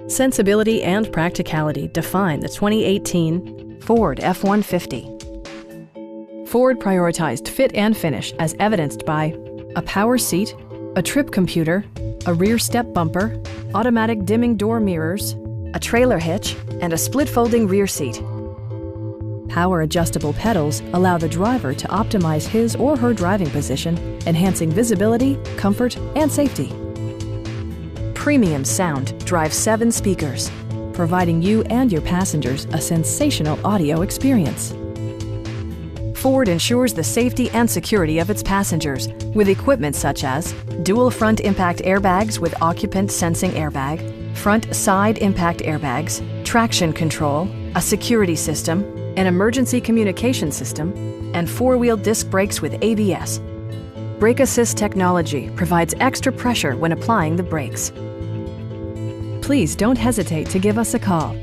Sensibility and practicality define the 2018 Ford F-150. Ford prioritized fit and finish as evidenced by a power seat, a trip computer, a rear step bumper, automatic dimming door mirrors, a trailer hitch, and a split folding rear seat. Power adjustable pedals allow the driver to optimize his or her driving position, enhancing visibility, comfort, and safety. Premium sound drives 7 speakers, providing you and your passengers a sensational audio experience. Ford ensures the safety and security of its passengers with equipment such as dual front impact airbags with occupant sensing airbag, front side impact airbags, traction control, a security system, an emergency communication system, and 4-wheel disc brakes with ABS. Brake Assist technology provides extra pressure when applying the brakes. Please don't hesitate to give us a call.